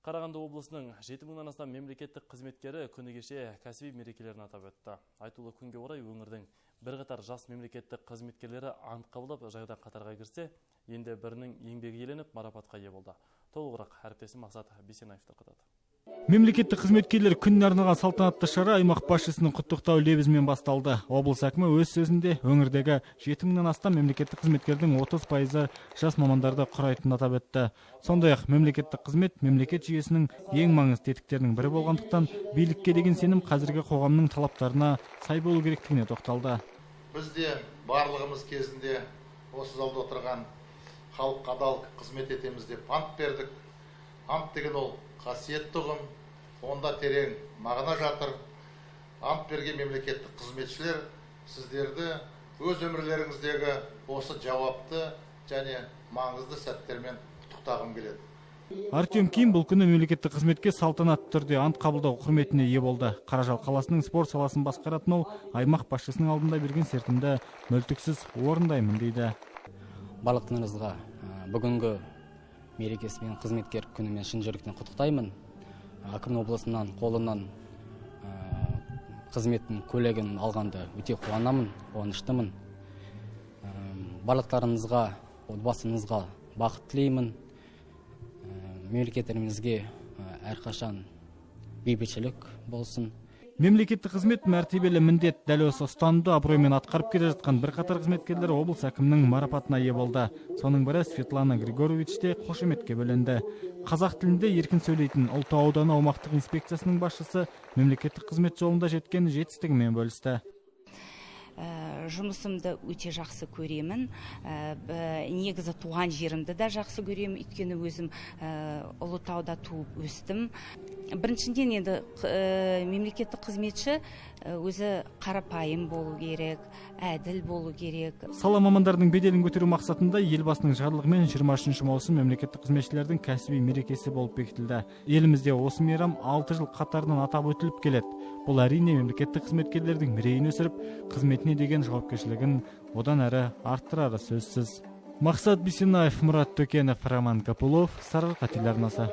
Қарағанды облысының 7000-нан астам мемлекеттік қызметкері күні кеше кәсіби мерекелерін атап өтті. Айтулы күнге орай өңірдің бірқатар жас мемлекеттік қызметкерлері ант қабылдап жайда қатарға кірсе, енді бірінің еңбегі еленіп марапатқа ие болды. Толығырақ әріптесім Мақсат Бисенаев тарқатады. Мемлекеттік қызметкерлер күніне арналған салтанатты шара аймақ басшысының құттықтау лебізімен басталды. Облыс әкімі өз сөзінде өңірдегі 7000-нан астам мемлекеттік қызметкердің 30% жас мамандарды құрайтынын атап өтті. Сондай-ақ мемлекеттік қызмет мемлекет жүйесінің ең маңызды тетіктерінің бірі болғандықтан, билікке деген сенім қазіргі қоғамның талаптарына сай болу керектігіне тоқталды. Біз де барлығымыз кезінде осы залда отырған халыққа адал қызмет етеміз деп ант бердік. Ант деген ол қасиетті ұғым, онда терең мағына жатыр. Ант берген мемлекеттік қызметшілер сіздерді өз өмірлеріңіздегі осы жауапты және маңызды сәттермен құттықтағым келеді. Артем Ким бұл күні мемлекеттік қызметке салтанатты түрде ант қабылдау құрметіне ие болды. Қаражал қаласының спорт саласын басқаратын ол аймақ басшысының алдында берген сертімді мүлтіксіз орындаймын дейді. Барлықтарыңызға бүгінгі мерекесімен қызметкер күнімен шын жүректен құттықтаймын. Аким облысынан қолынан қызметтің көлігін алғанда өте қуанамын, қуаныштымын. Барлықтарыңызға, отбасыңызға бақыт тілеймін. Мемлекеттерімізге әрқашан бейбітшілік болсын. Мемлекеттік қызмет мәртебелі міндет. Дәл осы ұстанымды абыроймен атқарып келе жатқан бірқатар қызметкерлер облыс әкімінің марапатына ие болды. Соның бірі Светлана Григорович те қошеметке бөленді. Қазақ тілінде еркін сөйлейтін Ұлытау ауданы аумақтық инспекциясының басшысы мемлекеттік қызмет жолында жеткен жетістігімен бөлісті. Жұмысымды өте жақсы көремін. Негізі туған жерімді де жақсы көремін, өйткені өзім Ұлытауда туып өстім. Біріншіден енді мемлекеттік қызметші өзі қарапайым болу керек, әділ болу керек. Сала мамандардың беделін көтеру мақсатында елбасының жарлығымен 23 маусым мемлекеттік қызметшілердің кәсіби мерекесі болып бекітілді. Елімізде осы мейрам 6 жыл қатарынан атап өтіліп келеді. Бұл әрине мемлекеттік қызметкерлердің мерейін өсіріп, қызметіне деген жауапкершілігін одан әрі арттырары сөзсіз. Мақсат Бисенаев, Мұрат Төкенов, Роман Капулов, Сарыарқа телеарнасы.